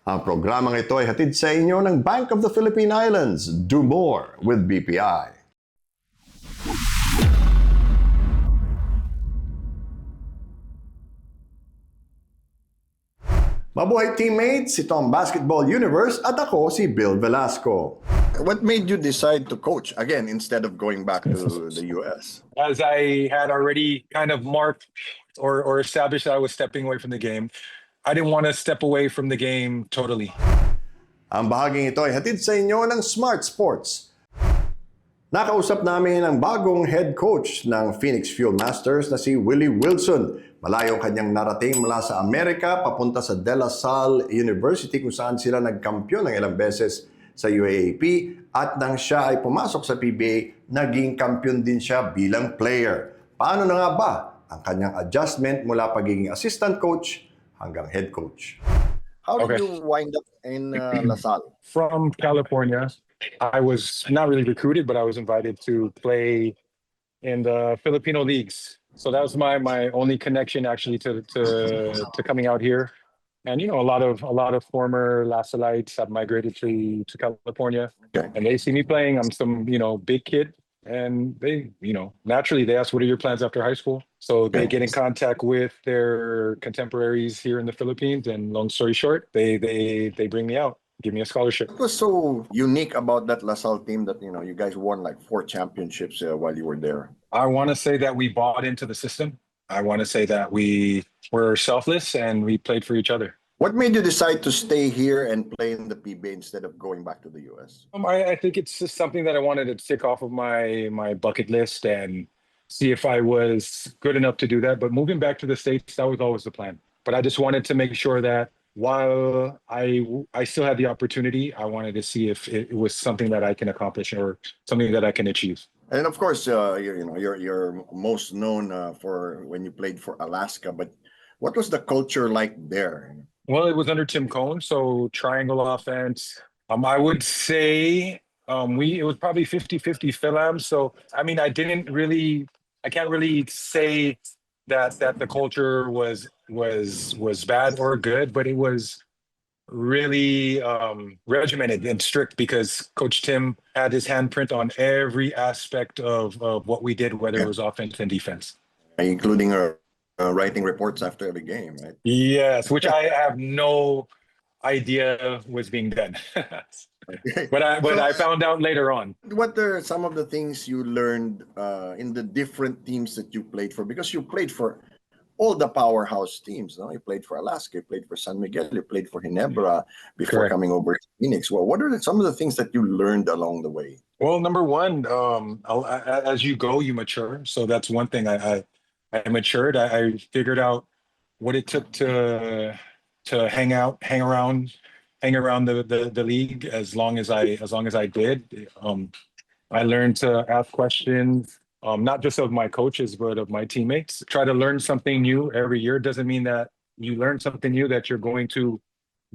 Ang programang ito ay hatid sa inyo ng Bank of the Philippine Islands. Do more with BPI. Mabuhay teammates, ito ang Basketball Universe at ako si Bill Velasco. What made you decide to coach again instead of going back to the US? As I had already kind of marked or established that I was stepping away from the game, I didn't want to step away from the game totally. Ang bahaging ito ay hatid sa inyo ng Smart Sports. Nakausap namin ang bagong head coach ng Phoenix Fuel Masters na si Willy Wilson. Malayo kanyang narating mula sa Amerika papunta sa De La Salle University kung saan sila nagkampiyon ng ilang beses sa UAAP at nang siya ay pumasok sa PBA, naging kampiyon din siya bilang player. Paano na nga ba ang kanyang adjustment mula pagiging assistant coach hanggang head coach? How did you wind up in La Salle? From California, I was not really recruited, but I was invited to play in the Filipino leagues. So that was my only connection actually to coming out here. And you know, a lot of former LaSallites have migrated to California, and they see me playing. I'm some big kid, and they naturally they ask, "What are your plans after high school?" So they get in contact with their contemporaries here in the Philippines, and long story short, they bring me out, give me a scholarship. What was so unique about that La Salle team that you guys won like 4 championships while you were there? I want to say that we bought into the system. I want to say that we were selfless and we played for each other. What made you decide to stay here and play in the PBA instead of going back to the US? I think it's just something that I wanted to tick off of my bucket list and see if I was good enough to do that. But moving back to the States, that was always the plan. But I just wanted to make sure that while I still had the opportunity, I wanted to see if it was something that I can accomplish or something that I can achieve. And of course, you're most known for when you played for Alaska. But what was the culture like there? Well, it was under Tim Cohn, so triangle offense. I would say it was probably 50-50 Philams. So I mean, I can't really say that the culture was bad or good, but it was really regimented and strict because Coach Tim had his handprint on every aspect of what we did, whether it was offense and defense. Including writing reports after every game, right? Yes, which I have no idea was being done. But I found out later on. What are some of the things you learned in the different teams that you played for? Because you played for all the powerhouse teams. No? You played for Alaska, you played for San Miguel, you played for Ginebra before coming over to Phoenix. Well, what are some of the things that you learned along the way? Well, number one, as you go, you mature. So that's one thing I matured. I figured out what it took to hang around the league as long as I did. I learned to ask questions. Not just of my coaches, but of my teammates. Try to learn something new every year. Doesn't mean that you learn something new that you're going to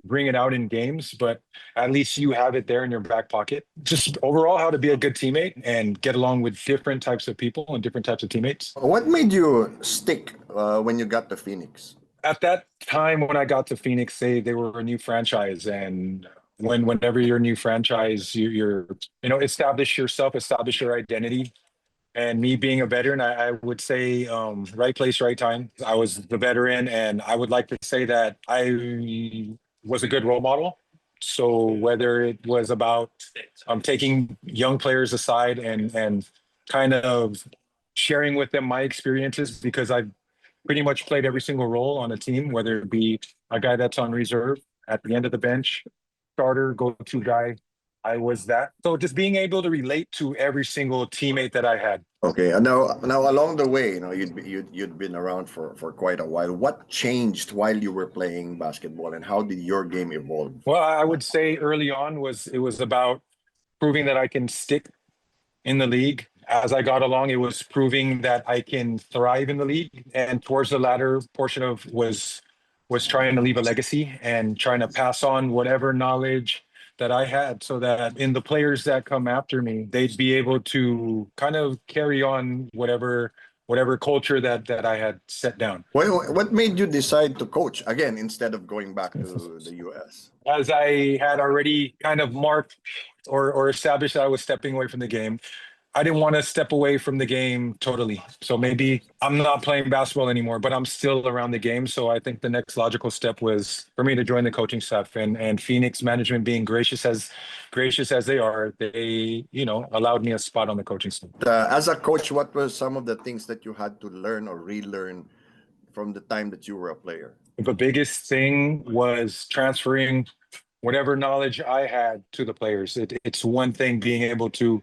bring it out in games, but at least you have it there in your back pocket. Just overall, how to be a good teammate and get along with different types of people and different types of teammates. What made you stick when you got to Phoenix? At that time when I got to Phoenix, they were a new franchise, and whenever you're a new franchise, you're establish yourself, establish your identity. And me being a veteran, I would say right place, right time. I was the veteran, and I would like to say that I was a good role model. So whether it was about taking young players aside and kind of sharing with them my experiences, because I've pretty much played every single role on a team, whether it be a guy that's on reserve, at the end of the bench, starter, go-to guy. I was that. So just being able to relate to every single teammate that I had. Okay, and now along the way, you'd been around for quite a while. What changed while you were playing basketball, and how did your game evolve? Well, I would say early on it was about proving that I can stick in the league. As I got along, it was proving that I can thrive in the league, and towards the latter portion of was trying to leave a legacy and trying to pass on whatever knowledge that I had, so that in the players that come after me, they'd be able to kind of carry on whatever whatever culture that I had set down. What made you decide to coach again instead of going back to the US? As I had already kind of marked or established that I was stepping away from the game, I didn't want to step away from the game totally. So maybe I'm not playing basketball anymore, but I'm still around the game. So I think the next logical step was for me to join the coaching staff, and Phoenix management being gracious as they are, they, allowed me a spot on the coaching staff. As a coach, what were some of the things that you had to learn or relearn from the time that you were a player? The biggest thing was transferring whatever knowledge I had to the players. It's one thing being able to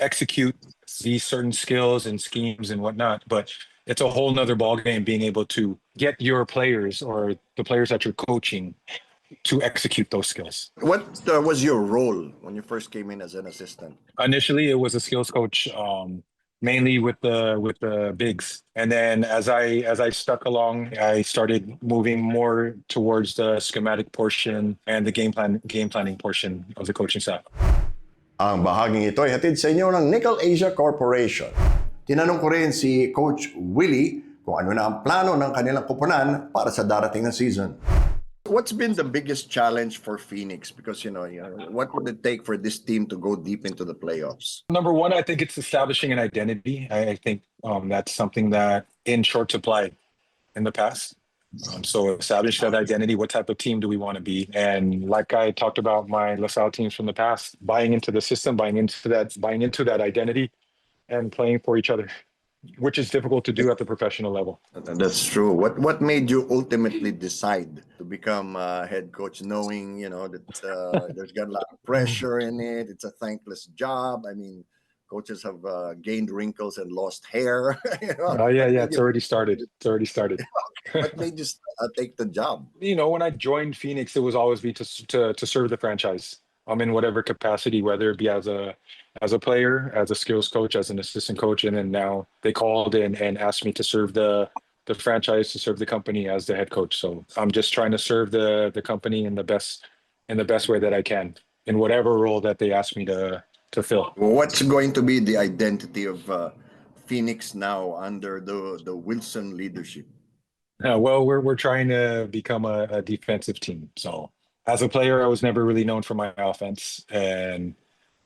execute these certain skills and schemes and whatnot, but it's a whole nother ballgame being able to get your players or the players that you're coaching to execute those skills. What was your role when you first came in as an assistant? Initially, it was a skills coach, mainly with the bigs, and then as I stuck along, I started moving more towards the schematic portion and the game planning portion of the coaching staff. Ang bahaging ito ay hatid sa inyo ng Nickel Asia Corporation. Tinanong ko rin si Coach Willy kung ano na ang plano ng kanilang kupunan para sa darating na season. What's been the biggest challenge for Phoenix? Because, what would it take for this team to go deep into the playoffs? Number one, I think it's establishing an identity. I think that's something that in short supply in the past. So establish that identity. What type of team do we want to be? And like I talked about my LaSalle teams from the past, buying into the system, buying into that identity, and playing for each other, which is difficult to do at the professional level. That's true. What made you ultimately decide to become a head coach, knowing that there's got a lot of pressure in it? It's a thankless job. I mean, coaches have gained wrinkles and lost hair. Oh yeah, it's already started. What made you take the job? When I joined Phoenix, it was always be to serve the franchise. In whatever capacity, whether it be as a player, as a skills coach, as an assistant coach, and then now they called in and asked me to serve the franchise, to serve the company as the head coach. So I'm just trying to serve the company in the best way that I can in whatever role that they ask me to fill. What's going to be the identity of Phoenix now under the Wilson leadership? Well, we're trying to become a defensive team. So as a player, I was never really known for my offense, and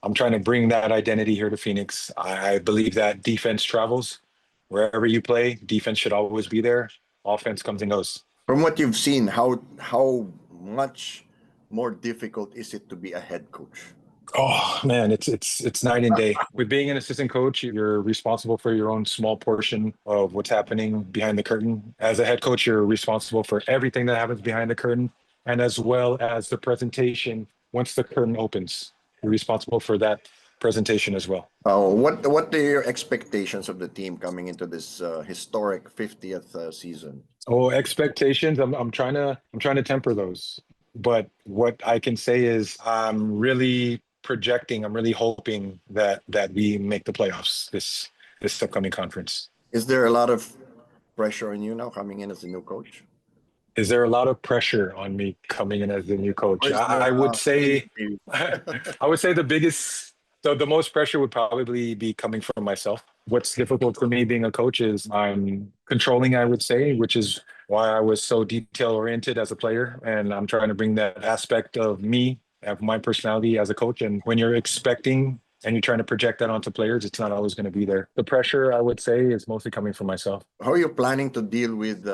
I'm trying to bring that identity here to Phoenix. I believe that defense travels. Wherever you play, defense should always be there. Offense comes and goes. From what you've seen, how much more difficult is it to be a head coach? Oh man, it's night and day. With being an assistant coach, you're responsible for your own small portion of what's happening behind the curtain. As a head coach, you're responsible for everything that happens behind the curtain, and as well as the presentation once the curtain opens. You're responsible for that presentation as well. What are your expectations of the team coming into this historic 50th season? Oh, expectations. I'm trying to temper those. But what I can say is I'm really hoping that we make the playoffs this upcoming conference. Is there a lot of pressure on you now coming in as a new coach? Is there a lot of pressure on me coming in as the new coach? I would say the most pressure would probably be coming from myself. What's difficult for me being a coach is I'm controlling, I would say, which is why I was so detail oriented as a player. And I'm trying to bring that aspect of me, of my personality as a coach. And when you're expecting and you're trying to project that onto players, it's not always going to be there. The pressure, I would say, is mostly coming from myself. How are you planning to deal with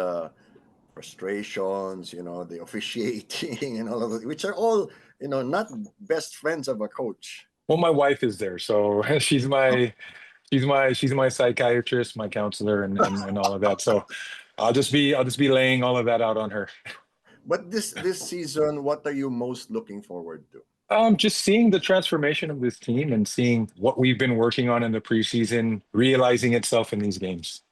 frustrations, the officiating and all of that, which are all, not best friends of a coach? Well, my wife is there, so she's my psychiatrist, my counselor, and all of that. So I'll just be laying all of that out on her. But this season, what are you most looking forward to? Just seeing the transformation of this team and seeing what we've been working on in the preseason, realizing itself in these games.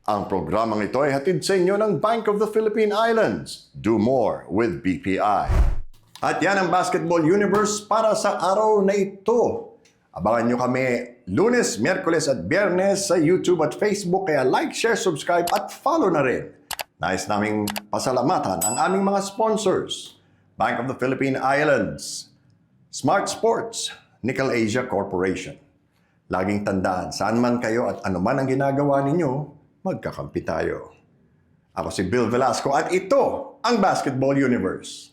Ang programang ito ay hatid sa inyo ng Bank of the Philippine Islands. Do more with BPI. At yan ang Basketball Universe para sa araw na ito. Abangan nyo kami Lunes, Miyerkules at Biyernes sa YouTube at Facebook, kaya like, share, subscribe at follow na rin. Nais naming pasalamatan ang aming mga sponsors. Bank of the Philippine Islands, Smart Sports, Nickel Asia Corporation, Laging tandaan, saan man kayo at ano man ang ginagawa ninyo, magkakampi tayo. Ako si Bill Velasco at ito ang Basketball Universe.